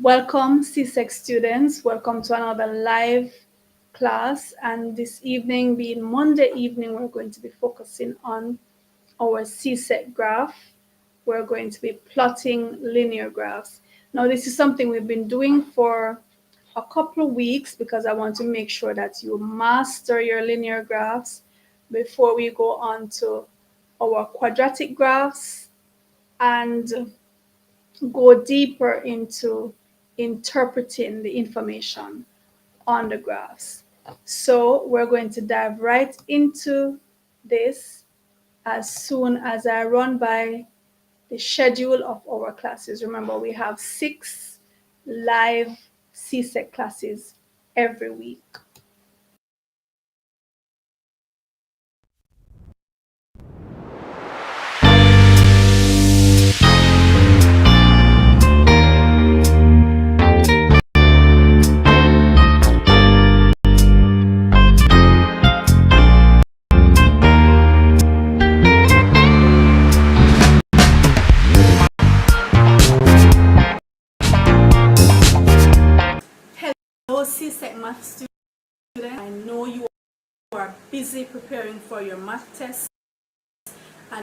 Welcome, CSEC students. Welcome to another live class. And this evening, being Monday evening, we're going to be focusing on our CSEC graph. We're going to be plotting linear graphs. Now, this is something we've been doing for a couple of weeks because I want to make sure that you master your linear graphs before we go on to our quadratic graphs and go deeper into interpreting the information on the graphs. So we're going to dive right into this as soon as I run by the schedule of our classes. Remember, we have 6 live CSEC classes every week. Hello, CSEC math students. I know you are busy preparing for your math test and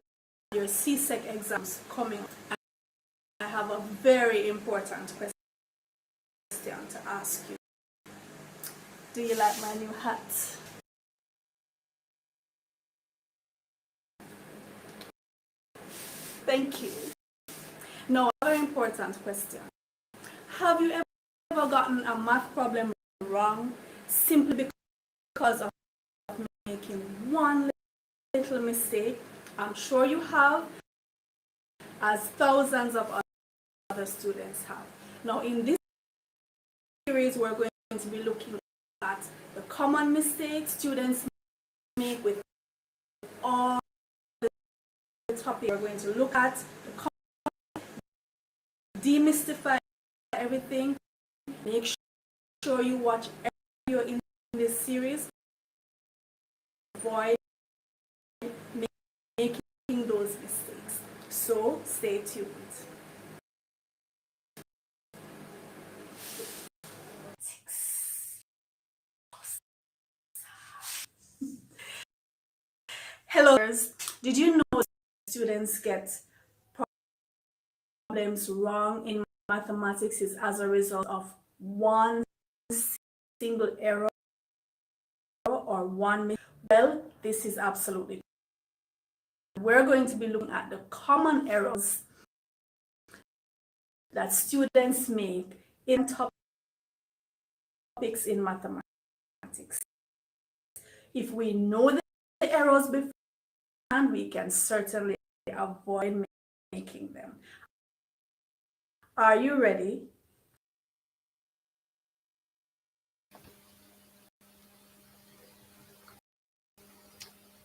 your CSEC exams coming up. I have a very important question to ask you. Do you like my new hat? Thank you. Now, a very important question. Have you ever gotten a math problem wrong simply because of making one little mistake? I'm sure you have, as thousands of other students have. Now, in this series, we're going to be looking at the common mistakes students make with all the topics. We're going to look at the demystify everything. Make sure you watch every video in this series. Avoid making those mistakes. So stay tuned. Hello, did you know students get problems wrong in mathematics is as a result of one single error or one mistake? Well, this is absolutely correct. We're going to be looking at the common errors that students make in topics in mathematics. If we know the errors beforehand, we can certainly avoid making them. Are you ready?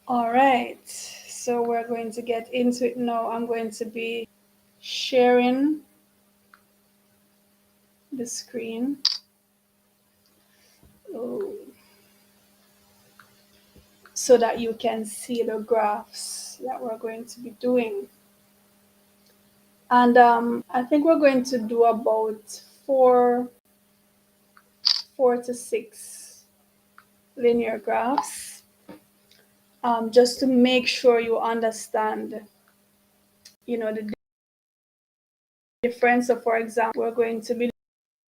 All right, so we're going to get into it now. I'm going to be sharing the screen. So that you can see the graphs that we're going to be doing. And I think we're going to do about 4 to 6 linear graphs, just to make sure you understand, the difference. So for example, we're going to be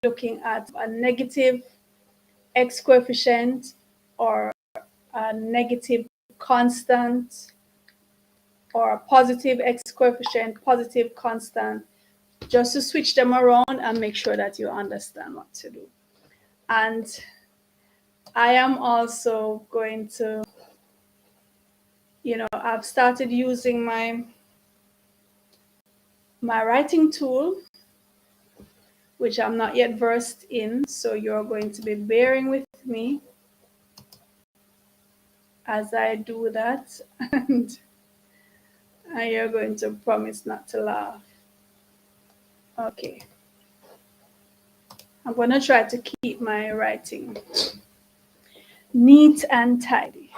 looking at a negative x coefficient or a negative constant, or a positive x coefficient, positive constant, just to switch them around and make sure that you understand what to do. And I am also going to, I've started using my writing tool, which I'm not yet versed in, so you're going to be bearing with me as I do that, and you're going to promise not to laugh. Okay. I'm going to try to keep my writing neat and tidy.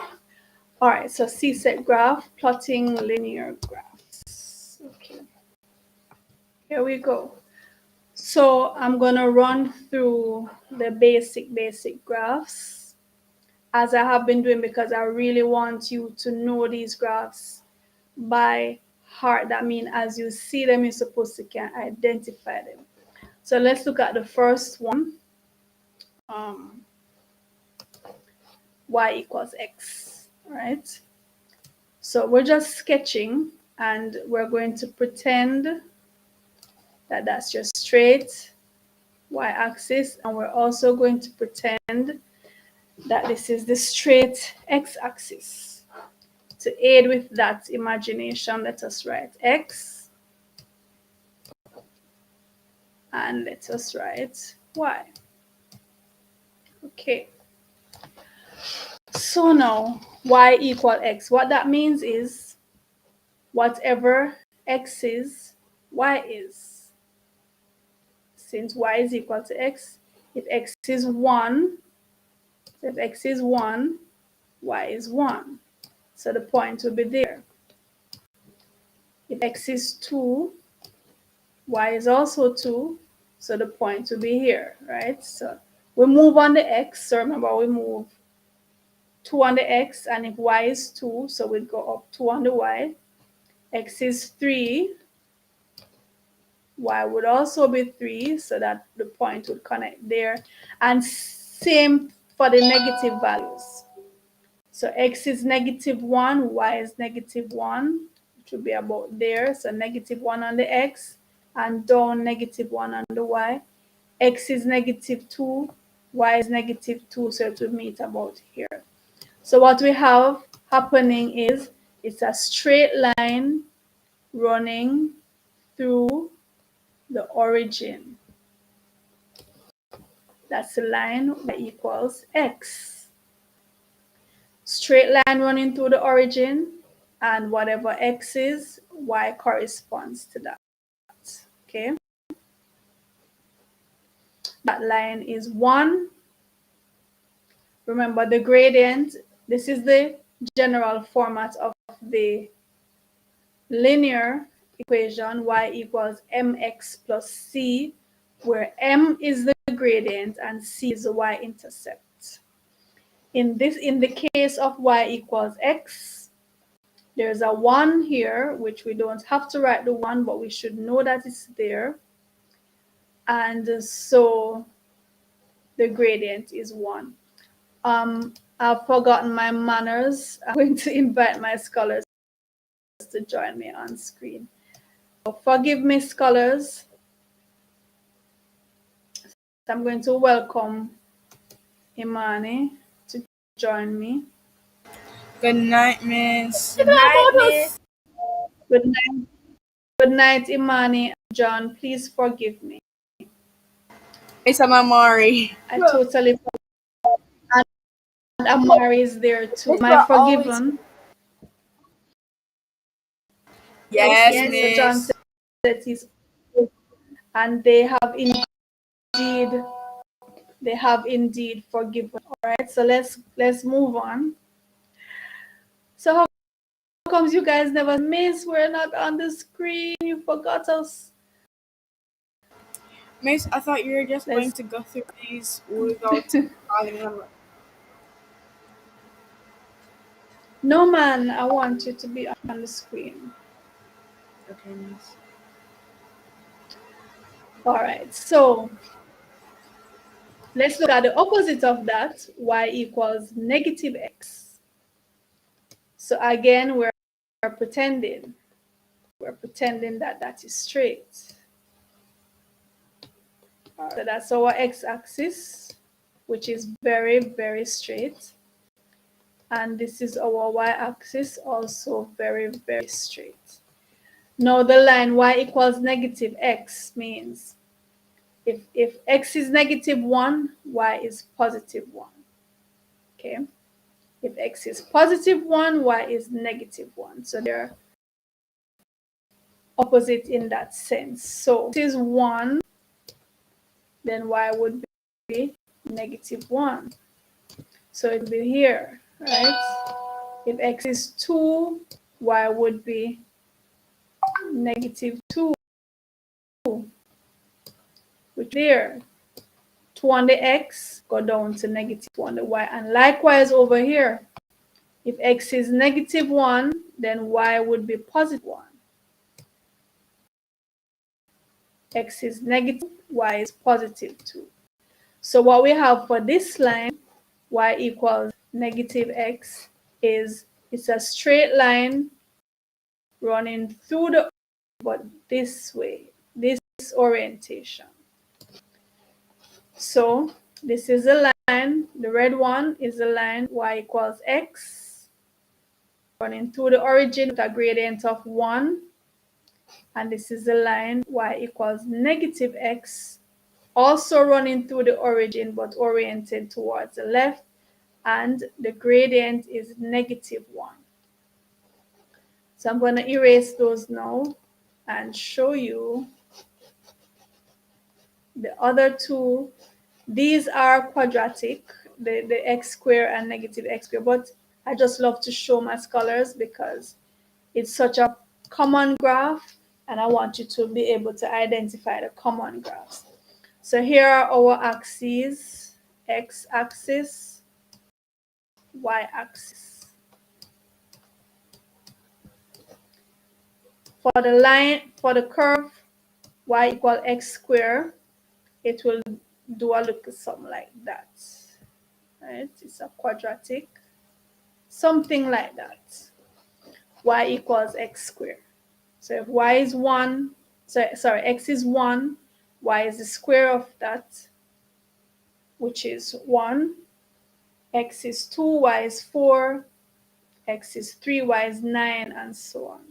All right, so CSEC graph, plotting linear graphs. Okay, here we go. So I'm going to run through the basic graphs as I have been doing, because I really want you to know these graphs by heart. That means as you see them, you're supposed to can identify them. So let's look at the first one. Y equals X, right? So we're just sketching, and we're going to pretend that that's your straight y-axis, and we're also going to pretend that this is the straight x-axis. To aid with that imagination, let us write x, and let us write y. Okay. So now, y equal x. What that means is whatever x is, y is. Since y is equal to x, if x is 1, if x is 1, y is 1. So the point will be there. If x is 2, y is also 2. So the point will be here, right? So we move on the x. So remember, we move 2 on the x, and if y is 2, so we go up 2 on the y. X is 3, y would also be 3, so that the point would connect there. And same for the negative values. So x is -1, y is -1, which would be about there. So -1 on the x, and down -1 on the y. X is -2, y is -2, so it would meet about here. So what we have happening is it's a straight line running through the origin. That's the line y equals x. Straight line running through the origin, and whatever x is, y corresponds to that. Okay? That line is 1. Remember the gradient. This is the general format of the linear equation, y equals mx plus c, where m is the gradient and c is the y-intercept. In the case of y equals x, there's a 1 here, which we don't have to write the 1, but we should know that it's there. And so the gradient is 1. I've forgotten my manners. I'm going to invite my scholars to join me on screen. So forgive me, scholars. I'm going to welcome Imani to join me. Good night, Miss. Good night, Miss. Good night. Good night, Imani and John. Please forgive me. Miss Amamori. I totally forgot. And Amari is there too. Miss, Am I we're forgiven? Yes, Okay, so Miss. John said he's, and they have indeed forgiven. All right, so let's move on. So how comes you guys never miss? We're not on the screen. You forgot us. Miss, I thought you were just going to go through these without calling them. No, man, I want you to be on the screen. Okay, Miss. All right, so let's look at the opposite of that, y equals -x. So again, we're pretending that that is straight. So that's our x-axis, which is very, very straight. And this is our y-axis, also very, very straight. Now the line y equals -x means if x is -1, y is +1. Okay? If x is +1, y is -1. So they're opposite in that sense. So if x is 1, then y would be -1. So it would be here, right? If x is 2, y would be -2. which there. 2 on the x, go down to negative 2 on the y. And likewise over here, if x is negative 1, then y would be positive 1. X is negative, y is positive 2. So what we have for this line, y equals negative x, is it's a straight line running through the, but this way, this orientation. So this is a line, the red one is a line y equals x, running through the origin with a gradient of 1. And this is the line y equals negative x, also running through the origin but oriented towards the left, and the gradient is negative 1. So I'm going to erase those now and show you the other two. These are quadratic, the x squared and negative x squared, but I just love to show my scholars because it's such a common graph and I want you to be able to identify the common graphs. So here are our axes, x-axis, y-axis. For the line, for the curve y equal x squared, it will do a look something like that. Right? It's a quadratic, something like that. Y equals x squared. So if y is 1, sorry, x is 1, y is the square of that, which is 1. X is 2, y is 4, x is 3, y is 9, and so on.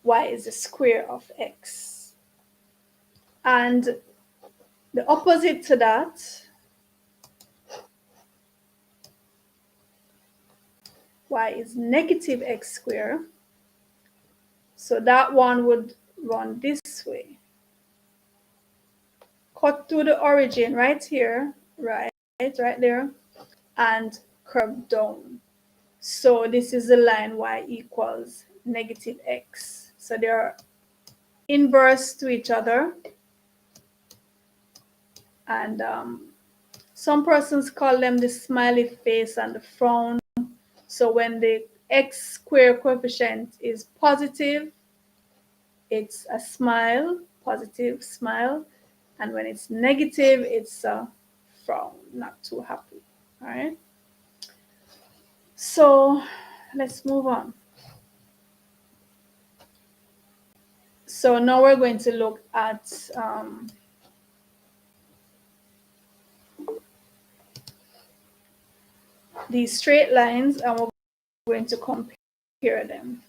Y is the square of x. And the opposite to that, y is negative x squared. So that one would run this way. Cut through the origin right here, right there, and curve down. So this is the line y equals negative x. So they are inverse to each other. And some persons call them the smiley face and the frown. So when the x squared coefficient is positive, it's a smile, positive smile. And when it's negative, it's a frown, not too happy. All right. So let's move on. So now we're going to look at these straight lines, and we're going to compare them.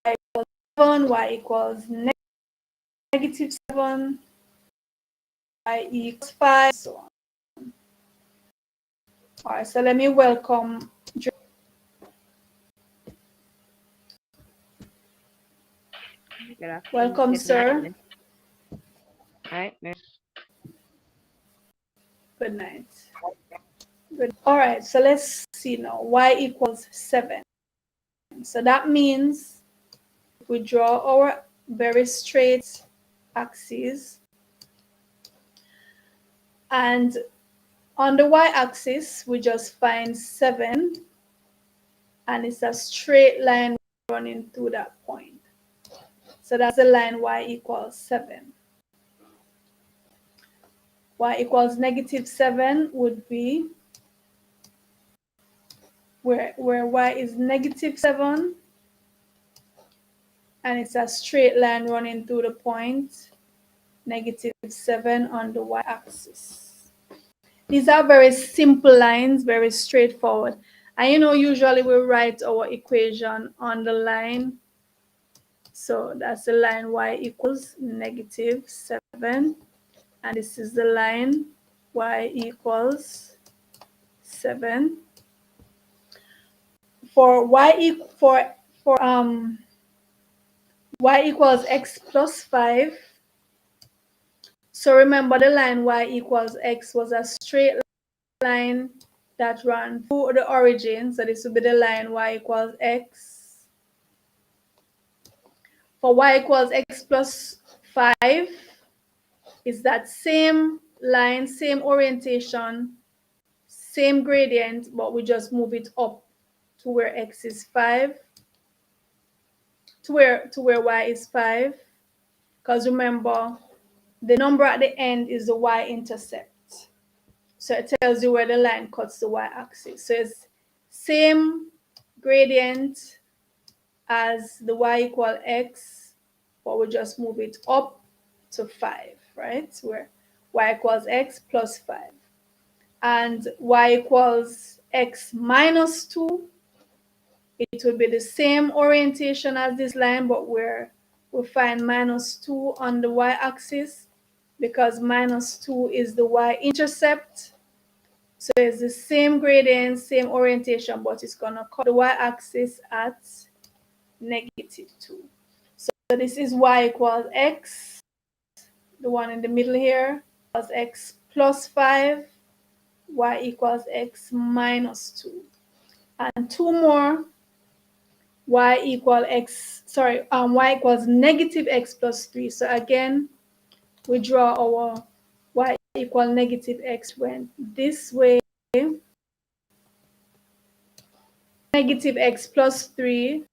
Y equals 7, y equals negative 7, y equals 5, so on. All right, so let me welcome. Welcome, sir. All right. Good night. Good. All right, so let's see now. Y equals 7. So that means if we draw our very straight axis, and on the y-axis, we just find 7, and it's a straight line running through that point. So that's the line y equals 7. Y equals negative 7 would be where y is negative 7, and it's a straight line running through the point, negative 7 on the y-axis. These are very simple lines, very straightforward. And usually we write our equation on the line. So that's the line y equals negative 7. And this is the line y equals 7. For y equals x plus 5. So remember, the line y equals x was a straight line that ran through the origin. So this would be the line y equals x. for y equals x plus 5, is that same line, same orientation, same gradient, but we just move it up to where x is 5, to where y is 5. Because remember, the number at the end is the y-intercept. So it tells you where the line cuts the y-axis. So it's same gradient as the y equal x, but we just move it up to 5, right? Where y equals x plus 5. And y equals x minus 2, it will be the same orientation as this line, but we find minus 2 on the y-axis, because minus 2 is the y-intercept. So it's the same gradient, same orientation, but it's going to cut the y-axis at negative 2. So this is y equals x, the one in the middle here, equals x plus 5, y equals x minus 2. And two more, y equals negative x plus 3. So again, we draw our y equal negative x went this way. Negative x plus 3,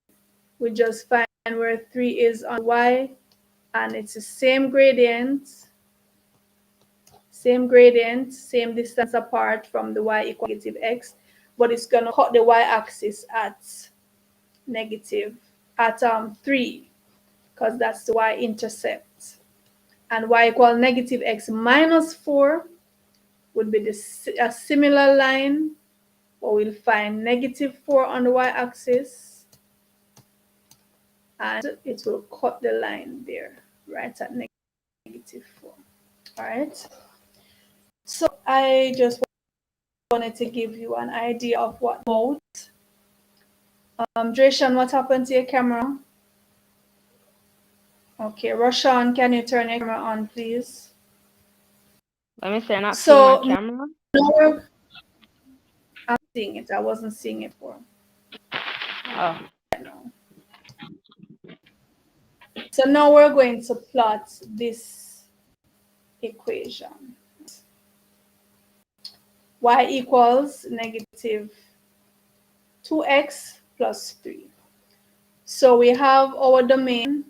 we just find where 3 is on y, and it's the same gradient, same distance apart from the y equal negative x, but it's going to cut the y-axis at 3, because that's the y-intercept. And y equal negative x minus 4 would be a similar line, but we'll find negative 4 on the y-axis, and it will cut the line there, right at negative 4. All right. So I just wanted to give you an idea of what mode. Dreshan, what happened to your camera? Okay, Roshan, can you turn your camera on, please? Let me see. I'm not seeing my camera. No, I'm seeing it. I wasn't seeing it before. Oh. So now we're going to plot this equation. Y equals negative 2x plus 3. So we have our domain,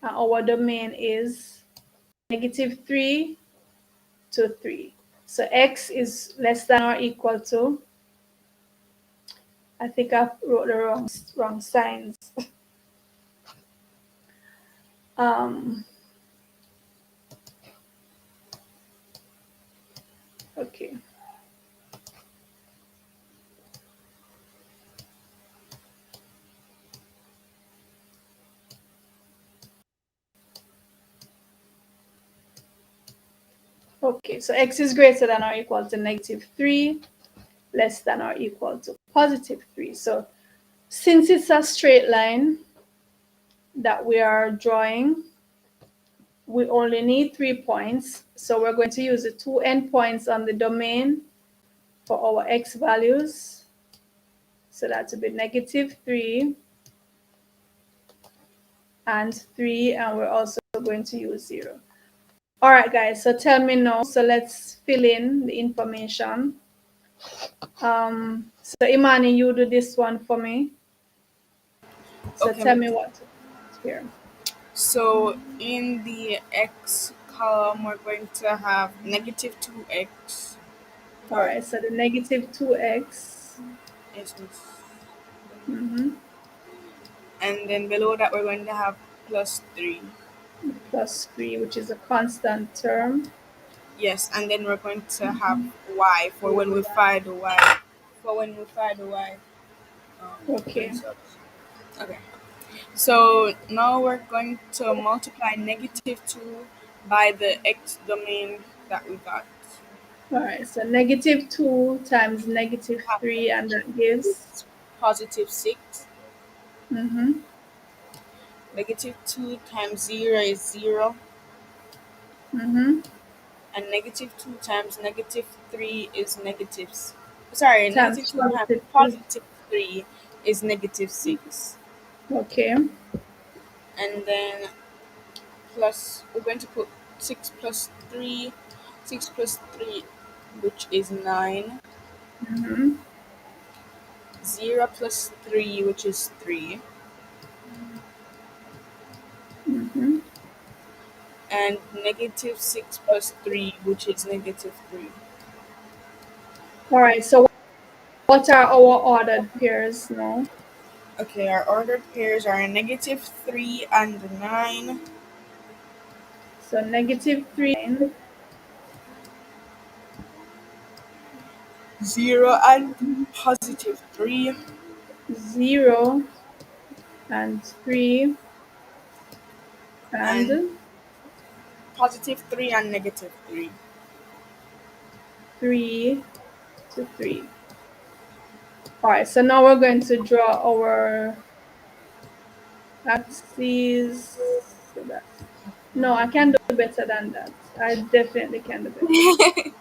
and our domain is negative 3 to 3. So x is less than or equal to, I think I wrote the wrong signs. Okay. Okay, so x is greater than or equal to negative 3, less than or equal to positive 3. So since it's a straight line that we are drawing, we only need 3 points. So we're going to use the 2 endpoints on the domain for our x values. So that would be negative 3 and 3, and we're also going to use 0. All right, guys, so tell me now. So let's fill in the information. So Imani, you do this one for me. So Okay, tell me what here. So in the x column, we're going to have negative 2x. All right, so the negative 2x. Is this. Mm-hmm. And then below that, we're going to have plus 3. Plus 3, which is a constant term. Yes, and then we're going to have y for when we find the y. Okay. Okay. So now we're going to multiply negative 2 by the x domain that we got. All right, so negative 2 times negative 3, and that gives positive 6. Mm-hmm. Negative 2 times 0 is 0. Mm-hmm. And negative 2 times negative 3 is negatives. Sorry, Times negative 2 times positive 3. positive 3 is negative 6. Okay. and then plus we're going to put 6 plus 3, 6 plus 3, which is 9, Mm-hmm. 0 plus 3, which is 3, Mm-hmm. and negative 6 plus 3, which is negative 3. All right, so what are our ordered pairs now? Okay, our ordered pairs are negative 3 and 9, So negative 3, 0 and positive 3, 0 and 3 and and positive 3 and negative 3. 3 to 3. All right, so now we're going to draw our axes. So that's, no, I can do better than that. I definitely can do better.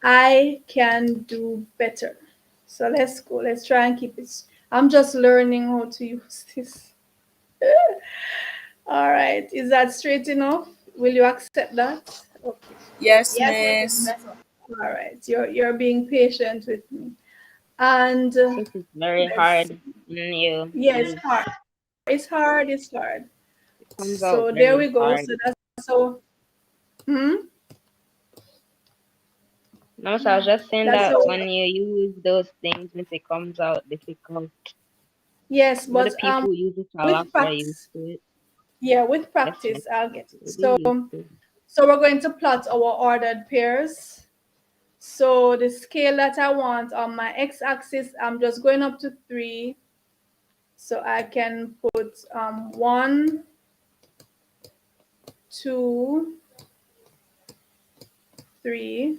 I can do better. So let's go. Let's try and keep it. I'm just learning how to use this. All right. Is that straight enough? Will you accept that? Okay. Yes, miss. All right. You're being patient with me. And Since it's very let's, hard when you yeah, it's use, hard. It's hard. It's hard. it comes out So there very we go. hard. So that's so. Hmm? No, so I was just saying That's that so. when you use those things, it comes out difficult. Yes, But the but people who use it a lot with are used practice, to it. yeah, with Yes, miss. practice, I'll get it. Will be used to it. So we're going to plot our ordered pairs. So the scale that I want on my x-axis, I'm just going up to 3. So I can put 1, 2, 3.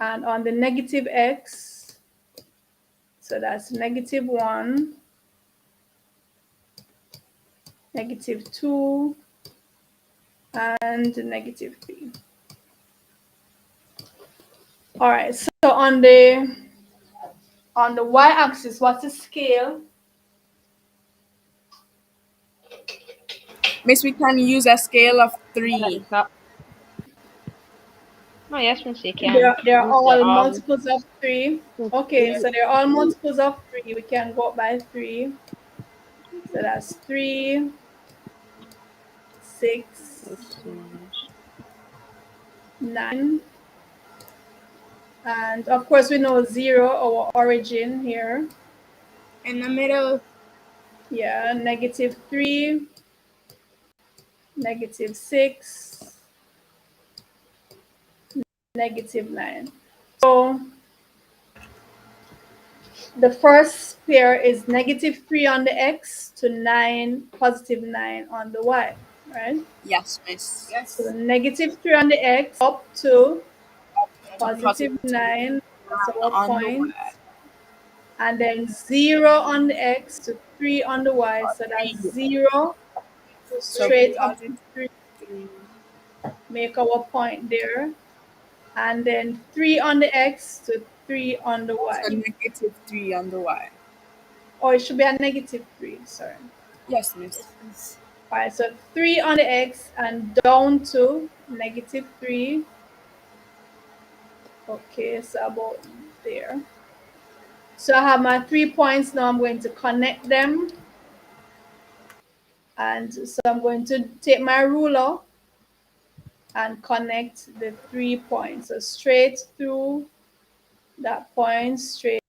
And on the negative x, so that's negative 1, negative 2, and negative 3. All right, so on the y-axis, what's the scale? Miss, we can use a scale of At 3. the top. Oh, yes, miss, you can. They're Since they're all all, multiples of 3. Okay, Yes. so they're all multiples of 3. We can go by 3. So that's 3, 6, let's see. 9. And of course, we know 0, our origin here. In the middle. Yeah, negative 3, negative 6, negative 9. So the first pair is negative 3 on the x to 9, positive 9 on the y, right? Yes, miss. So negative 3 on the x up to positive Positive 9, that's our on the point. Y. And then 0 on the x to 3 on the y. So that's 3. 0 So straight up to positive 3, 3. make our point there. And then 3 on the x to 3 on the So y. negative 3 on the Y. Or it should be a negative 3, sorry. Yes, miss. All right, so 3 on the x and down to negative 3. Okay, so about there. So I have my 3 points now. I'm going to connect them. And so I'm going to take my ruler and connect the 3 points. So straight through that point, straight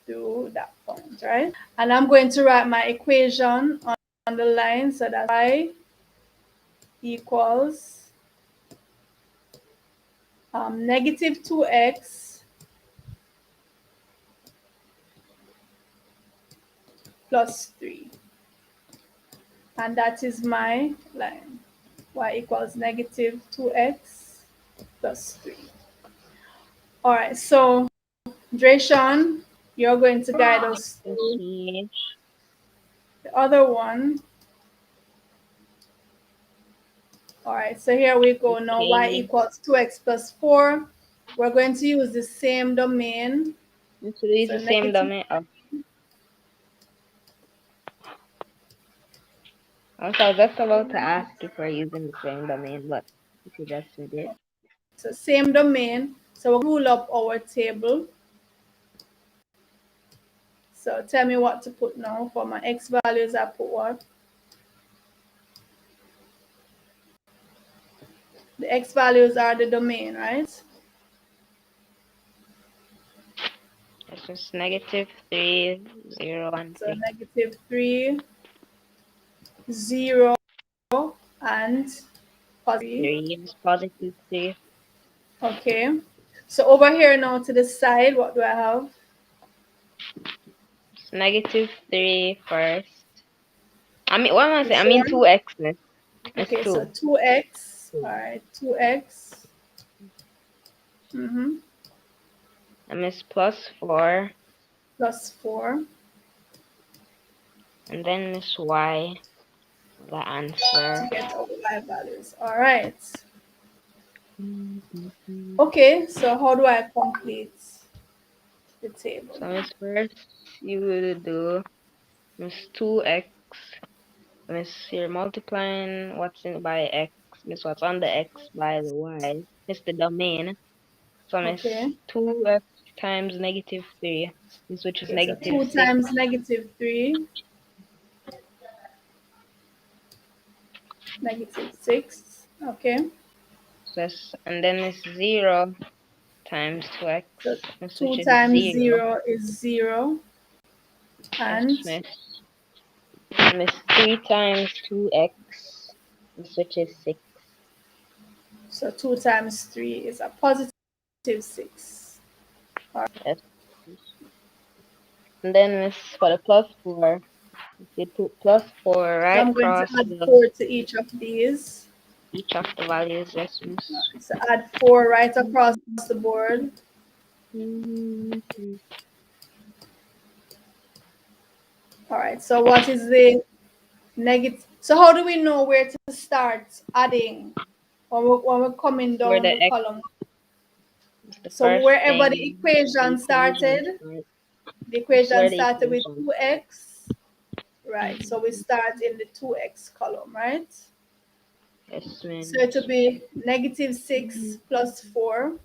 through that point, right? And I'm going to write my equation on the line. So that's y equals negative 2x plus 3. And that is my line. Y equals negative 2x plus 3. All right, so Drayshawn, you're going to guide us Let's through see. the other one. All right, so here we go now. Y Okay. equals 2x plus 4. We're going to use the same domain. This is So the same negative, domain. Also, I was just about to ask if we're using the same domain, but if you just said it. So same domain. So we'll rule up our table. So tell me what to put now. For my x values, I put what? The x values are the domain, right? It's just -3, 0, and So 6. -3, 0, and +3. 3 is +3. Okay. So over here now to the side, what do I have? It's -3 first. I mean, what am I You saying? I mean sure? 2x. It's Okay, 2. so 2x. All right, 2x. Mm-hmm. And it's +4. +4. And then this y, the answer. To get our y values. All right. Mm-hmm. Okay, so how do I complete the table? So Miss first you will do Miss 2x. Miss you're multiplying what's in by x. Miss what's on the x by the y. Miss the domain. So Miss Okay. 2x times -3. Miss which is Okay, so 2 -6. times -3, -6. Okay. And then Miss 0 times 2x. So Miss which 2 is times 0. 0 is 0. Yes, And Miss 3 times 2x. Miss which is 6. so 2 times 3 is a +6. Yes. And then Miss for the +4. You put +4 So right I'm going to across add 4 to each of these. each of the values. Yes, Miss. So add 4 right across the board. All right, so what is the negative? So how do we know where to start adding when we're coming Where down the the x column? is the So first wherever the thing the equation equation started, starts. the It's equation where the started with equation 2x, right? So we start in the 2x column, right? yes, So it will be -6 plus 4,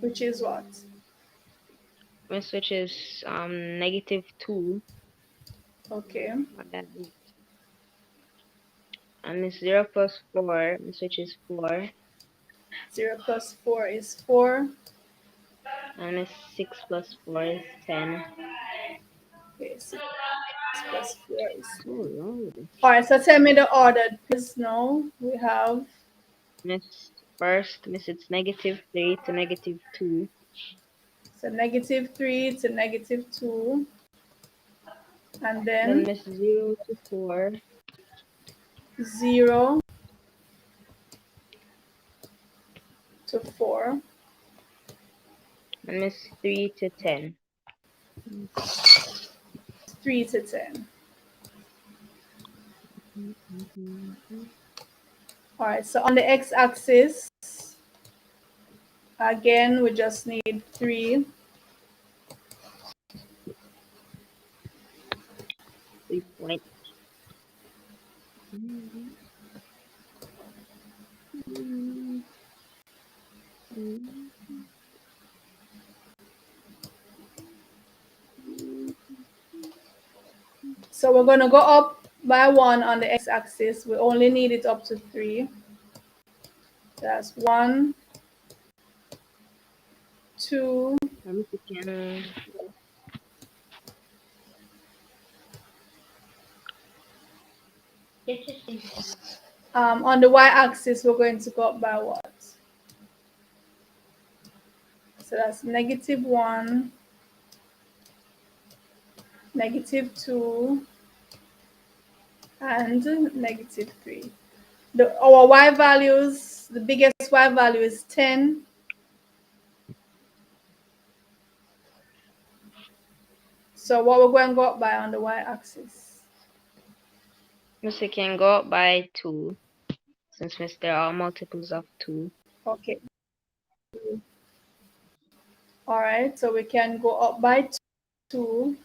which is what? Miss which is -2. Okay, And Miss 0 plus 4, Miss which is 4. 0 plus 4 is 4. And Miss 6 plus 4 is 10. Okay, 6 plus 4 is 10. Oh, All right, so tell me the order, please. Now we have Miss first, Miss it's -3 to -2. so -3 to -2, and Then then Miss 0 to 4. 0 to 4, And Miss 3 to 10. 3 to 10. All right, so on the x-axis, again, we just need 3. 3 point. So we're going to go up by 1 on the x-axis. We only need it up to 3. That's 1, 2, on the y-axis, we're going to go up by what? So that's -1, -2, and -3. Our y values, the biggest y value is 10. So what we're going to go up by on the y-axis? Miss, you can go up by 2, since Miss there are multiples of 2. Okay. All right, so we can go up by 2.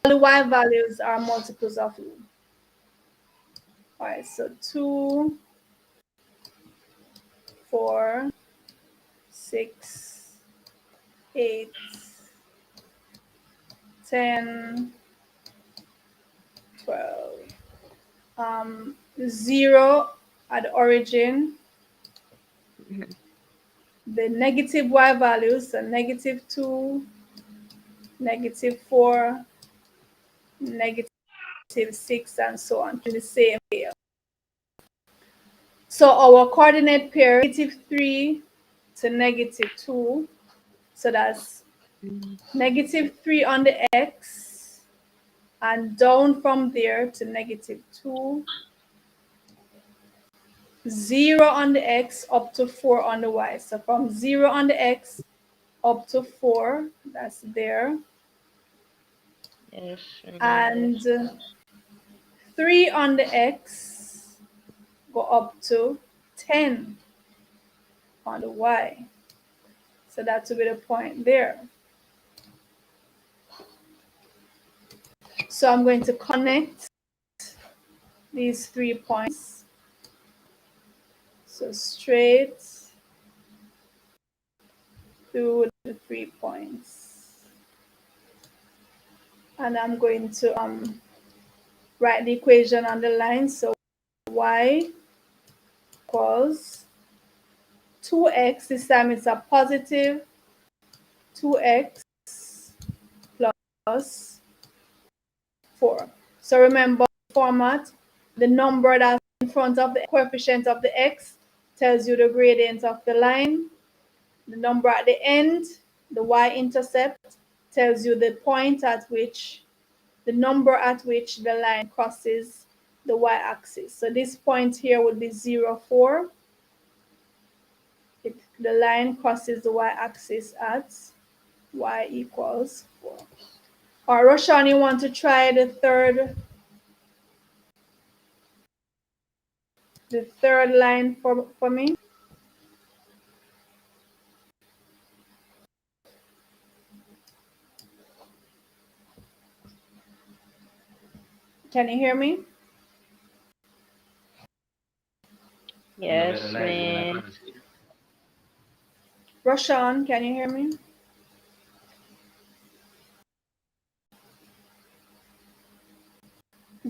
the y values are multiples of who? All right, so 2, 4, 6, 8, 10, 12. 0 at the origin. The negative y values are -2, -4, -6, and so on to the same scale. So our coordinate pair -3 to -2. So that's -3 on the x, and down from there to -2, 0 on the x up to 4 on the y. So from 0 on the x up to 4, that's there. Yes. And 3 on the x go up to 10 on the y. So that will be the point there. So I'm going to connect these 3 points. So straight through the 3 points. And I'm going to write the equation on the line. So y equals 2x, this time it's a positive 2x plus 4. So remember the format, the number that's in front of the coefficient of the x tells you the gradient of the line. The number at the end, the y-intercept, tells you the point at which, the number at which the line crosses the y-axis. So this point here would be 0, 4. The line crosses the y-axis at y equals 4. All right, Roshan, you want to try the third line for me? Can you hear me? Yes, man. Roshan, can you hear me?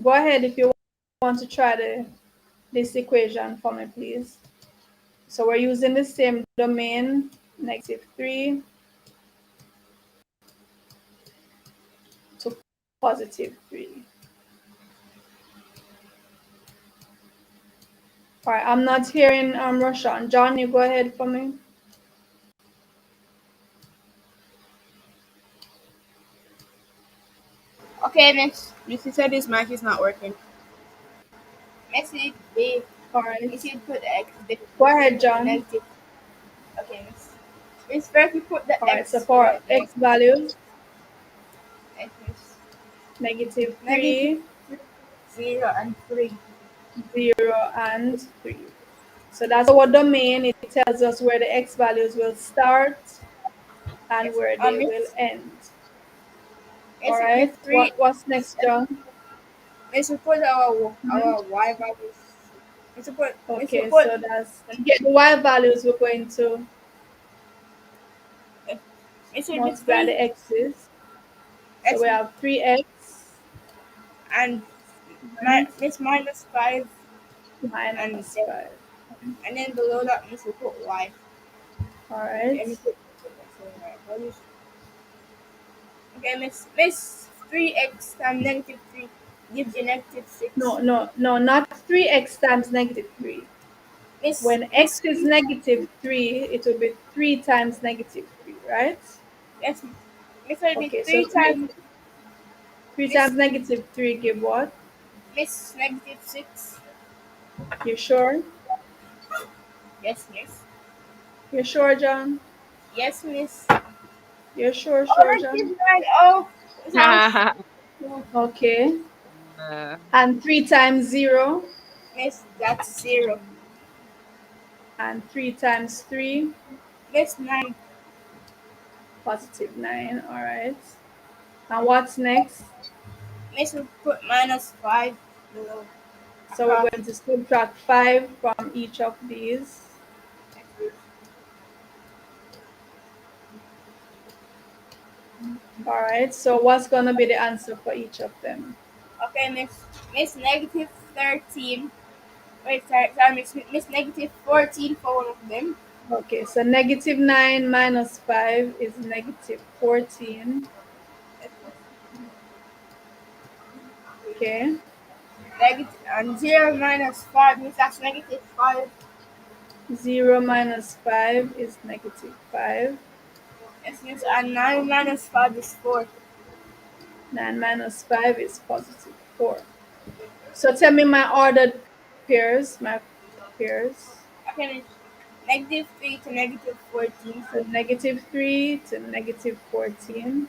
Go ahead if you want to try this equation for me, please. So we're using the same domain, -3 to +3. All right, I'm not hearing Roshan. John, you go ahead for me. Okay, Miss. Missy said his mic is not working. Missy, B. All right. You should put the x. Go ahead, John. Negative. Okay, Miss. Miss, first you put the All right, x. so for x values, X, Miss. -3, 0, and 3. 0, and 3. So that's our domain. It tells us where the x values will start and Yes. where they Miss, will end. Miss, All right. Miss 3. What's next, John? Miss, we put our y values. Miss, we put. Okay, so that's to get the y values, we're going to Miss, multiply the x's. So we have 3x and Miss -5 and -5. and then below that Miss will put y. All right. Okay, Miss 3x times -3 gives you -6. No, not 3x times -3. Miss, When x is -3, it will be 3 times -3, right? Yes, Miss will be Okay, so 3 times 3 Miss, times -3 give what? Miss -6. You sure? Yes, Miss. You sure, John? Yes, Miss. You sure, Oh, John? oh, sounds. Okay. And 3 times 0? Miss, that's 0. And 3 times 3? Miss 9. +9. All right. And what's next? Miss will put -5 below. So we're going to subtract 5 from each of these. All right, so what's going to be the answer for each of them? Okay, Miss -13. Wait, sorry, Miss -14 for one of them. Okay, so -9 minus 5 is -14. Okay. And 0 -5 means that's -5. 0 minus 5 is -5. Yes, miss. And 9 -5 is 4. 9 minus 5 is +4. So tell me my ordered pairs, my pairs. Okay, miss. -3 to -14. So -3 to -14.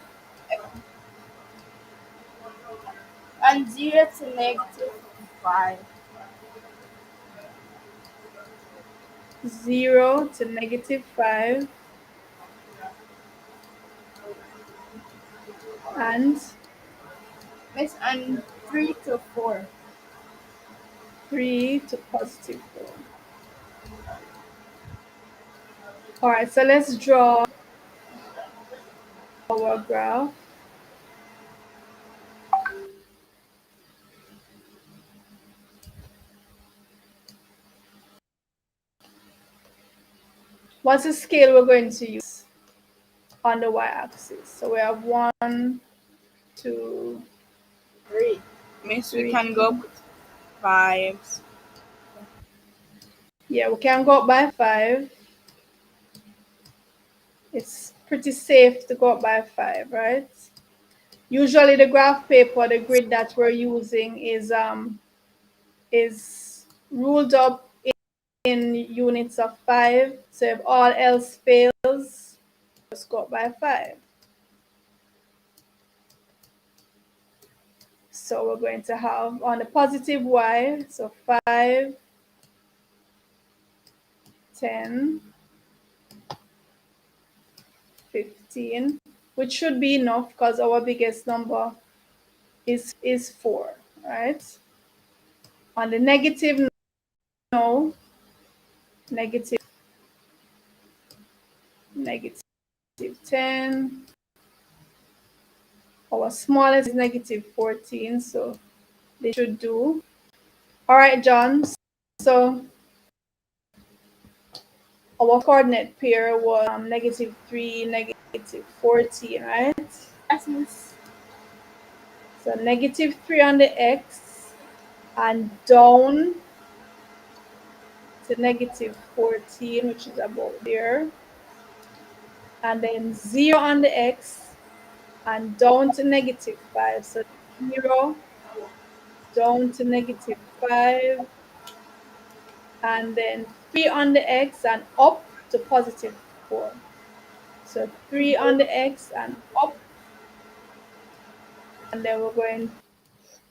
And 0 to -5. 0 to -5. And Miss, and 3 to 4. 3 to +4. All right, so let's draw our graph. What's the scale we're going to use on the y-axis? So we have 1, 2, 3. Miss, we 3. can go with 5s. Yeah, we can go up by 5. It's pretty safe to go up by 5, right? Usually the graph paper, the grid that we're using is ruled up in units of 5. So if all else fails, just go up by 5. So we're going to have on the positive y, so 5, 10, 15, which should be enough because our biggest number is 4, right? On the negative, no, negative 10. Our smallest is -14, so they should do. All right, John. So our coordinate pair was -3, -14, right? Yes, miss. So -3 on the x and down to -14, which is about there. And then 0 on the x and down to -5. So 0 down to -5. And then 3 on the x and up to +4. So 3 on the x and up. And then we're going to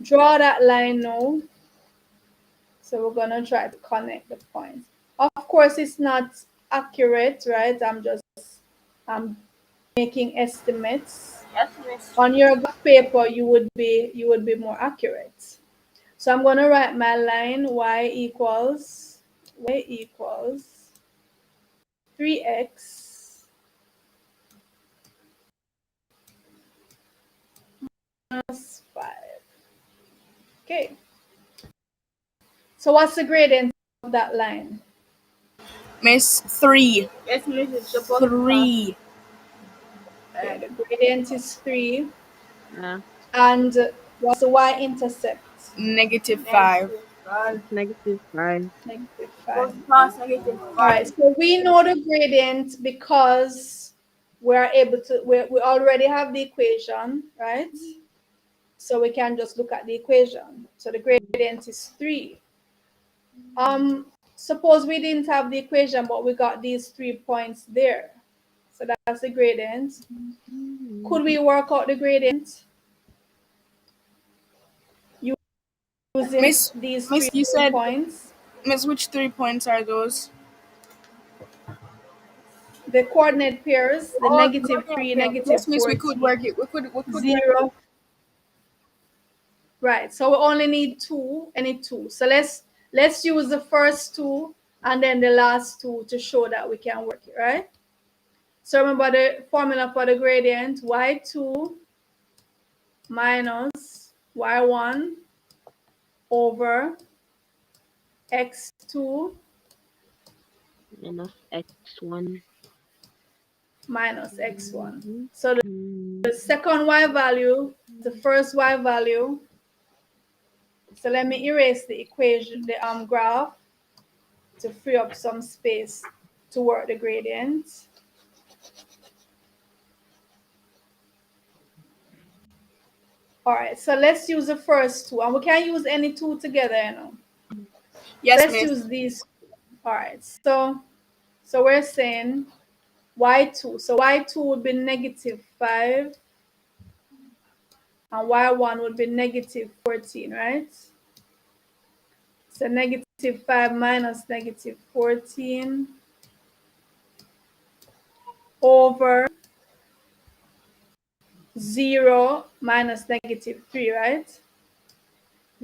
draw that line now. So we're going to try to connect the points. Of course, it's not accurate, right? I'm making estimates. Yes, miss. On your graph paper, you would be more accurate. So I'm going to write my line y equals 3x minus 5. Okay. So what's the gradient of that line? Miss, 3. Yes, miss. It's supposed 3. Okay, the gradient is 3. Yeah. And what's the y-intercept? -5. It's -5. -5. All right, so we know the gradient because we're able to, we already have the equation, right? So we can just look at the equation. So the gradient is 3. Suppose we didn't have the equation, but we got these 3 points there. So that's the gradient. Could we work out the gradient using these Miss, 3 you said, points? Miss, which 3 points are those? The coordinate pairs, the -3, Yes, miss, we could -14, work it. We could 0. Right. So we only need two, any two. So let's use the first two and then the last two to show that we can work it, right? So remember the formula for the gradient, y2 minus y1 over x2 minus x1 minus x1. So the second y value, the first y value. So let me erase the equation, the graph, to free up some space to work the gradient. All right, so let's use the first two, and we can use any two together, you know. Yes, Let's miss. use these. All right, so we're saying y2. So y2 would be -5, and y1 would be -14, right? So -5 minus -14 over 0 minus -3, right?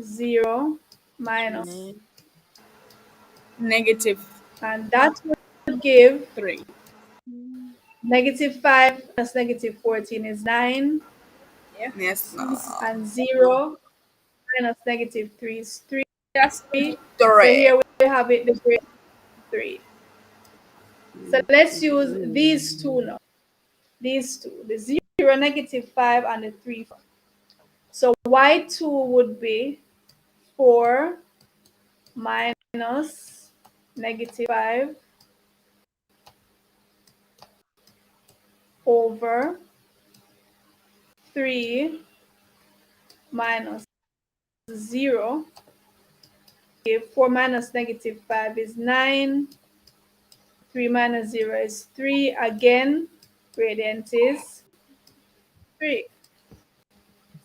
0 minus, Negative and that would give 3. -5 minus -14 is 9, Yes, no. and 0 minus -3 is 3. Yes, So 3. here we have it, the grade 3. So let's use these two now. These two, the 0, -5, and the 3. So y2 would be 4 minus -5 over 3 minus 0. 4 minus -5 is 9. 3 minus 0 is 3. Again, gradient is 3.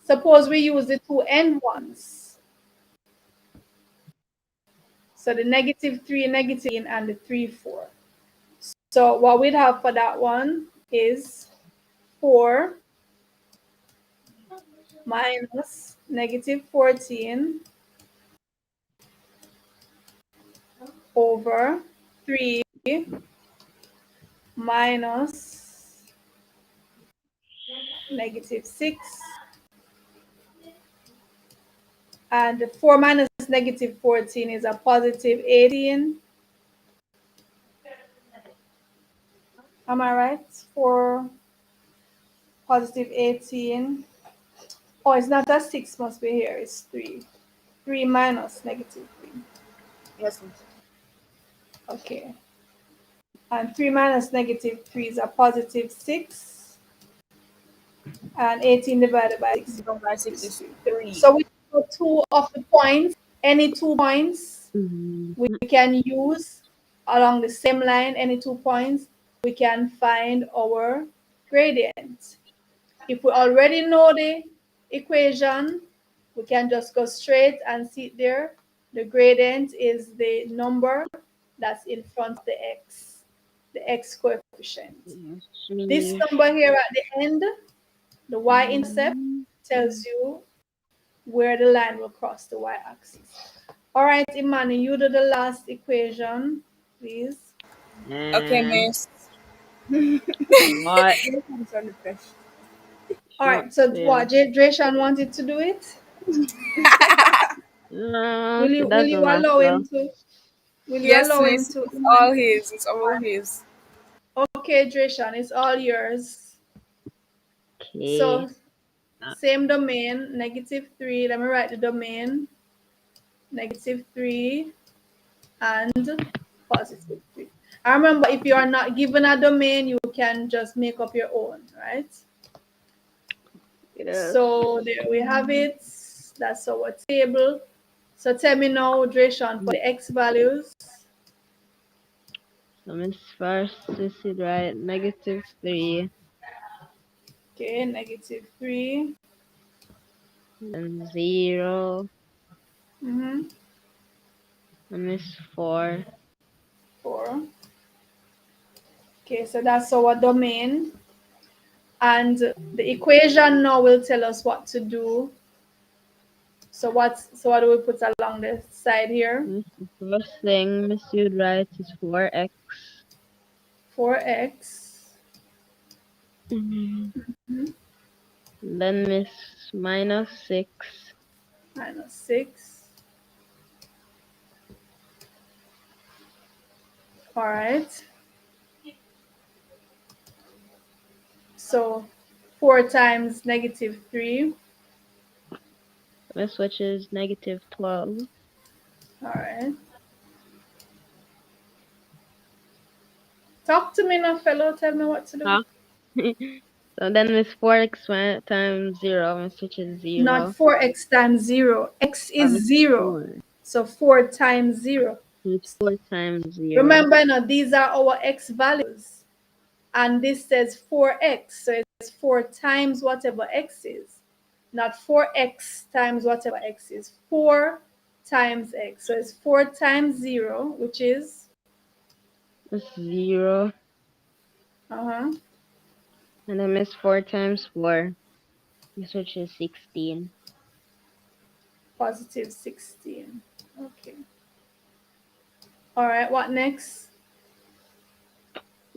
Suppose we use the two end ones. So the -3, negative, and the 3, 4. So what we'd have for that one is 4 minus -14 over 3 minus -6, and 4 minus -14 is a positive 18. Am I right? 4 positive 18. Oh, it's not a 6, must be here. It's 3. 3 minus -3. Yes, miss. Okay. And 3 minus -3 is a positive 6. And 18 divided by 6 Divided by 6 is 3. So we have two of the points, any 2 points we can use along the same line, any 2 points, we can find our gradient. If we already know the equation, we can just go straight and see it there. The gradient is the number that's in front of the x, the x coefficient. This number here at the end, the y-intercept, tells you where the line will cross the y-axis. All right, Imani, you do the last equation, please. Okay, miss. What? All right, so what, Dreshan wanted to do it? No, Will it you doesn't allow matter. him to? Will you Yes, allow him miss. to? It's all his. It's all his. Okay, Dreshan, it's all yours. Okay. So same domain, -3. Let me write the domain, -3 and +3. I remember, if you are not given a domain, you can just make up your own, right? Yes. So there we have it. That's our table. So tell me now, Dreshan, for the x values. So Miss first is it right? -3 Okay, -3. and 0 Mm-hmm. and Miss 4. 4. Okay, so that's our domain. And the equation now will tell us what to do. So what do we put along the side here? Miss, the first thing Miss you'd write is 4x. 4x. Mhm. Mhm. Then Miss minus 6. Minus 6. All right. So 4 times negative 3. Miss which is negative 12. All right. Talk to me now, fellow. Tell me what to do. Huh? So then Miss 4x times 0, Miss which is Not 0. 4x times 0. X is Miss 0. 4. So 4 times 0. It's 4 times 0. Remember now, these are our x values. And this says 4x. So it's 4 times whatever x is. Not 4x times whatever x is. 4 times x. So it's 4 times 0, which is It's 0. uh-huh, And then Miss 4 times 4. Miss which is 16. positive 16. Okay. All right, what next?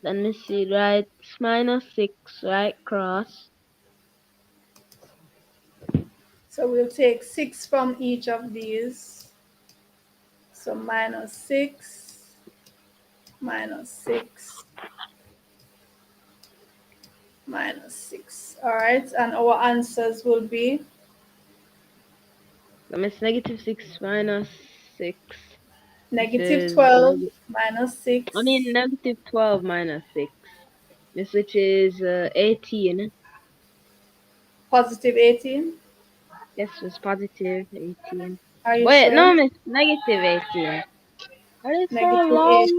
Then Miss you write minus 6 right cross. So we'll take 6 from each of these. So minus 6, minus 6, minus 6. All right, and our answers will be Then Miss negative 6 minus 6. This negative is 12 minus I mean 6, negative 12 minus 6. This which is 18. positive 18. Yes, it's positive 18. Are you Wait, sure? no, Miss, negative 18. That is so Negative loud.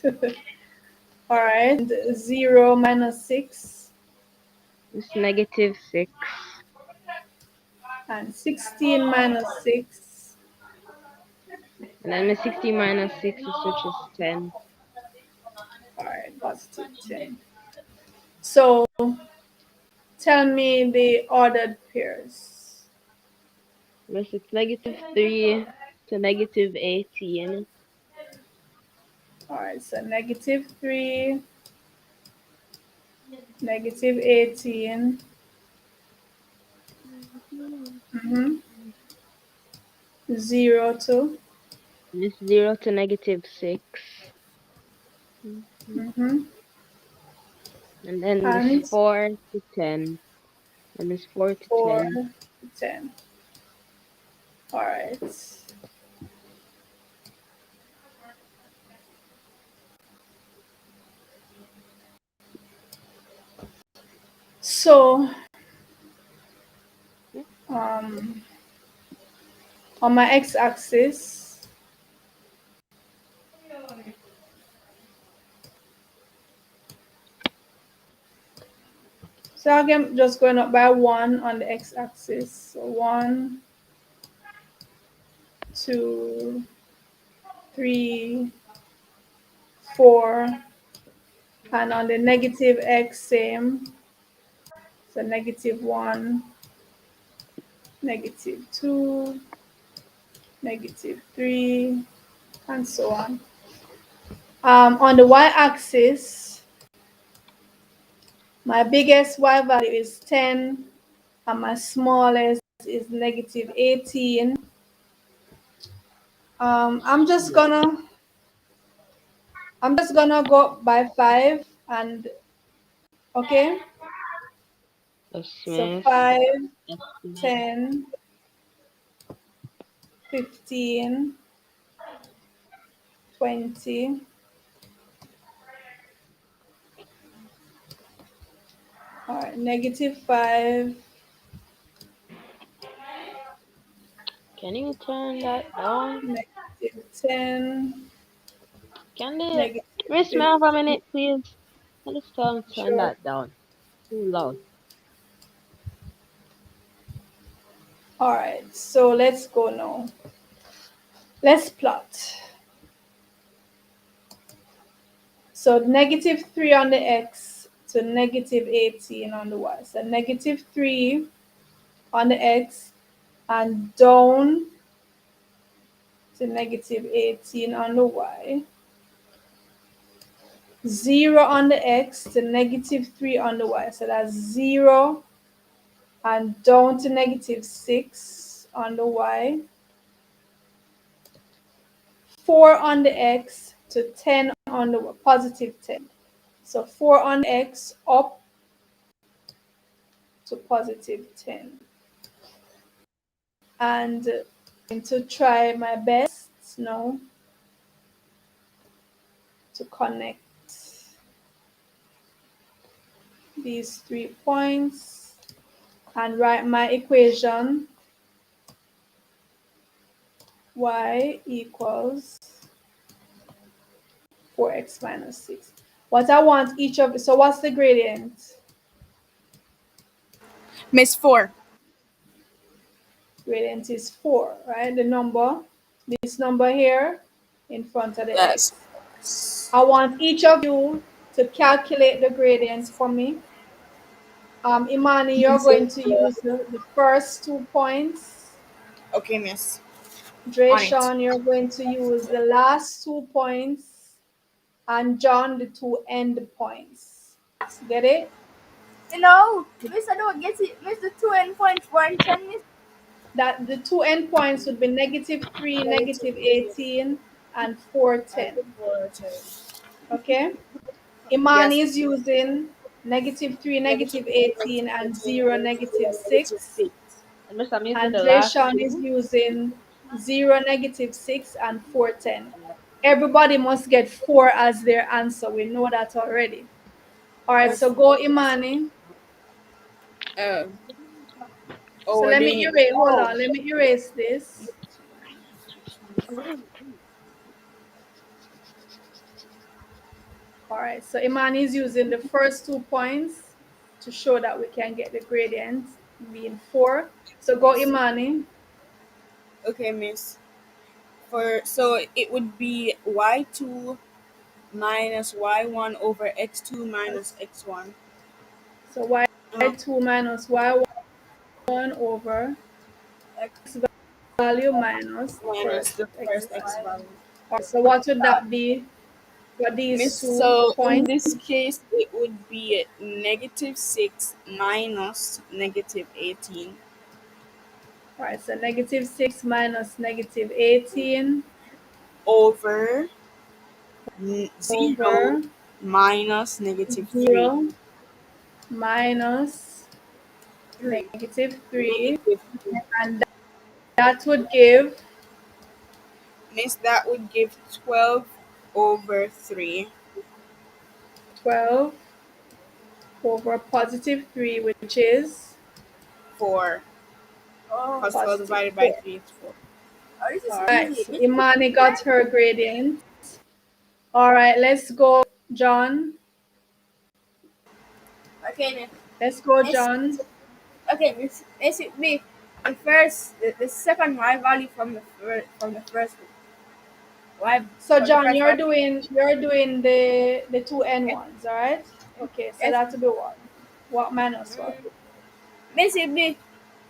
18. All right, and 0 minus 6, It's negative 6. and 16 minus 6. And then Miss 60 minus 6 is which is 10. All right, positive 10. So tell me the ordered pairs. Miss, it's negative 3 to negative 18. All right, so negative 3, negative 18, mm-hmm. 0 to, Miss 0 to negative 6. mm-hmm. And then Miss And 4 to 10. And Miss 4 to 4 10. to 10. All right. So um, on my x-axis, so I'm just going up by 1 on the x-axis. So 1, 2, 3, 4, and on the negative x, same. So negative 1, negative 2, negative 3, and so on. On the y-axis, my biggest y value is 10, and my smallest is negative 18. I'm just gonna go by 5, and okay. Yes, So Miss. 5, Yes, Miss. 10, 15, 20. All right, negative 5, Can you turn that down? negative 10, Can you negative Miss Mel for a 15. minute, please? Can you turn Sure. that down? Too loud. All right, so let's go now. Let's plot. So negative 3 on the x to negative 18 on the y. So negative 3 on the x and down to negative 18 on the y. 0 on the x to negative 3 on the y. So that's 0 and down to negative 6 on the y. 4 on the x to 10 on the y, positive 10. So 4 on the x up to positive 10. And I'm going to try my best now to connect these 3 points and write my equation y equals 4x minus 6. What I want each of, so what's the gradient? Miss 4. Gradient is 4, right? The number, this number here in front of the Yes. x. I want each of you to calculate the gradient for me. Imani, you're going to use the first 2 points. Okay, miss. On it. Drayshawn, you're going to use the last 2 points. And John, the 2 end points. Get it? No, Miss, I don't get it. Miss, the 2 endpoints weren't 10, Miss. That the 2 end points would be negative 3, negative 18, and 4, 10. Okay? Imani Yes. is using negative 3, negative 18, and 0, negative 6. And Miss, I'm using And the last Drayshawn is two. using 0, negative 6, and 4, 10. Everybody must get 4 as their answer. We know that already. All right, so go Imani. Oh, So we're let me doing it. erase, hold on, let me erase this. All right, so Imani is using the first 2 points to show that we can get the gradient being 4. So go Imani. Okay, miss. So it would be y2 minus y1 over x2 minus x1. So y2 minus y1 over x value minus the Minus first the x first x value. value. All right, so what would that be for Miss, these 2 so in points? this case, it would be negative 6 minus negative 18 All right, so negative 6 minus negative 18 over 0 over minus negative 3. 0 minus 3. negative 3. Negative 3. And that would give Miss, that would give 12 over 3. 12 over positive 3, which is 4. Oh, Because 12 positive divided by 4. 3 is 4. oh, this is All right, easy. so Imani got her gradient. All right, let's go, John. Okay, Miss. Let's go, Miss, John. okay, Miss. Miss, it be the second y value from the first y So, from the John, first you're y. doing the 2 n Yes, ones, all right? Okay, so yes. that would be what? What minus what? Miss, it be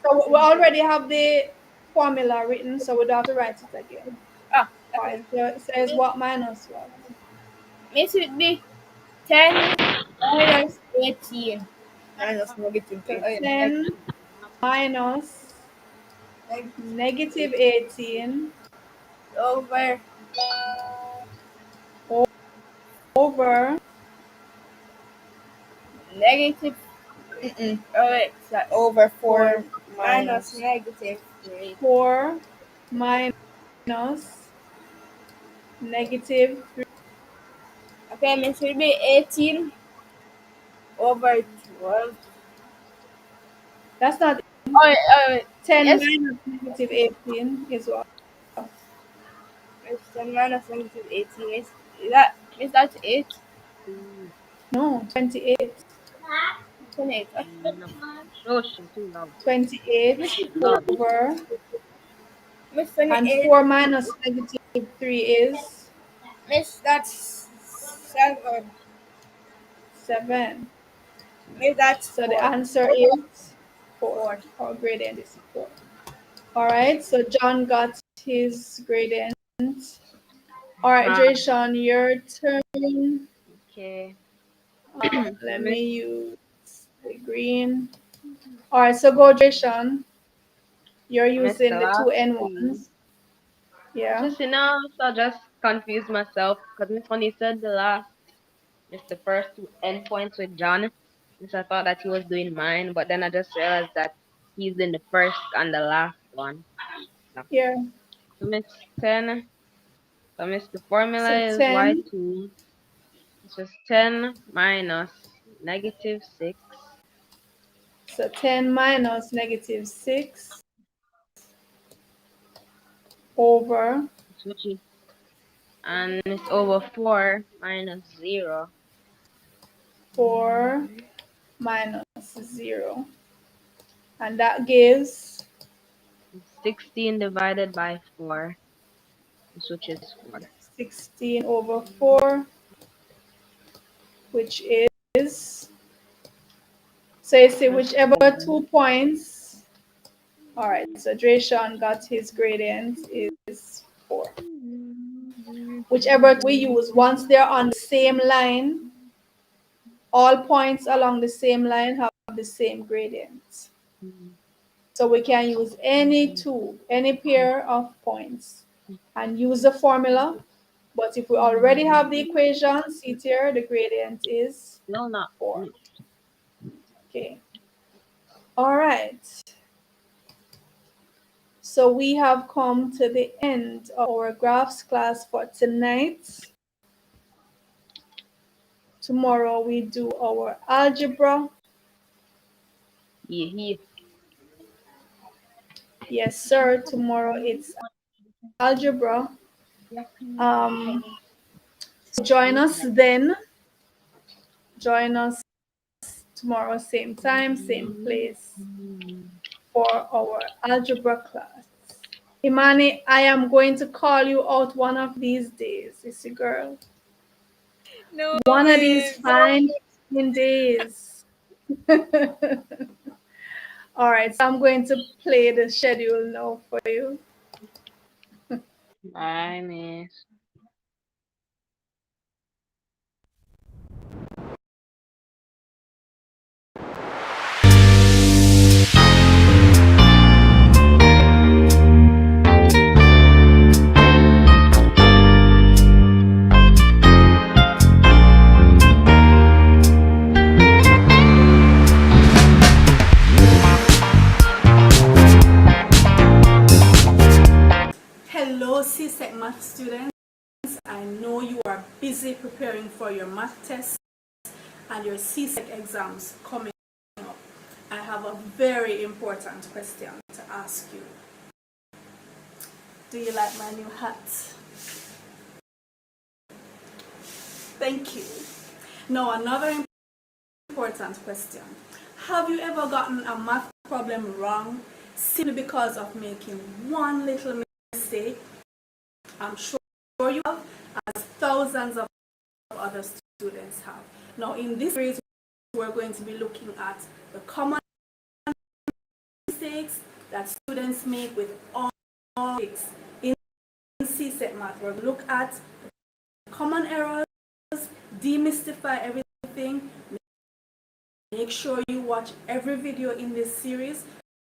So we already have the formula written, so we don't have to write it again. All right, okay. so it says what minus what? Miss, it be 10 minus 18 minus negative So 18. 10 minus negative 18 Over over negative. Oh wait, sorry. Over 4 or Minus minus. negative 3. 4 minus negative 3. Okay, Miss, it be 18 over 12. That's not Oh, 10 yes. minus negative 18 is what? It's 10 minus negative 18. Is that 8? No, 28. 28. No, she's too loud. 28 Miss, Loud. over, Miss and 28. 4 minus negative 3 is Miss, that's 7. 7. Miss, that's So the 4. answer is 4. Our gradient is 4. All right, so John got his gradient. All right, Jason, your turn. Okay. Let me use the green. All right, so go, Jason. You're I missed the using the last two two. N1s. Yeah. Just so I just confused myself because Miss Funny said the last, it's the first two endpoints with John. So I thought that he was doing mine, but then I just realized that he's in the first and the last one. So, Yeah. Miss 10. So Miss the formula So is 10. Y2. It's just 10 minus negative 6. So 10 minus negative 6 over Which is, and it's over 4 minus 0. 4 minus 0. And that gives 16 divided by 4, which is 4. 16 over 4, which is, so you see Just whichever 7. 2 points. All right, so Drayshawn got his gradient is 4. Whichever we use, once they're on the same line, all points along the same line have the same gradient. So we can use any pair of points and use the formula. But if we already have the equation, see here, the gradient is No, not 4. finished. Okay. All right. So we have come to the end of our graphs class for tonight. Tomorrow we do our algebra. Yeah. Yes, sir. Tomorrow it's algebra. So join us then. Join us tomorrow, same time, same place for our algebra class. Imani, I am going to call you out one of these days. It's a girl. No, One of these miss. fine days. All right, so I'm going to play the schedule now for you. Bye, miss. Hello, CSEC math students. I know you are busy preparing for your math tests and your CSEC exams coming up. I have a very important question to ask you. Do you like my new hat? Thank you. Now, another important question. Have you ever gotten a math problem wrong simply because of making one little mistake? I'm sure you have, as thousands of other students have. Now, in this series, we're going to be looking at the common mistakes that students make with all mistakes in CSEC math. We're going to look at common errors, demystify everything. Make sure you watch every video in this series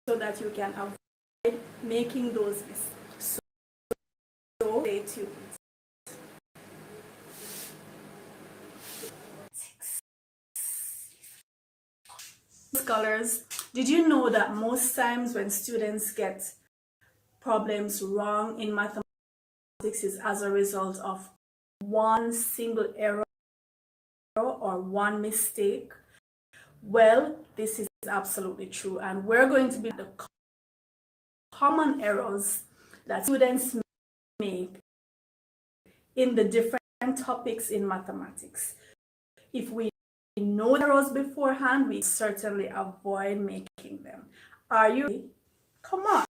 so that you can avoid making those mistakes. So stay tuned. Scholars, did you know that most times when students get problems wrong in mathematics is as a result of one single error or one mistake? Well, this is absolutely true, and we're going to be the common errors that students make in the different topics in mathematics. If we know the errors beforehand, we certainly avoid making them. Are you ready? Come on.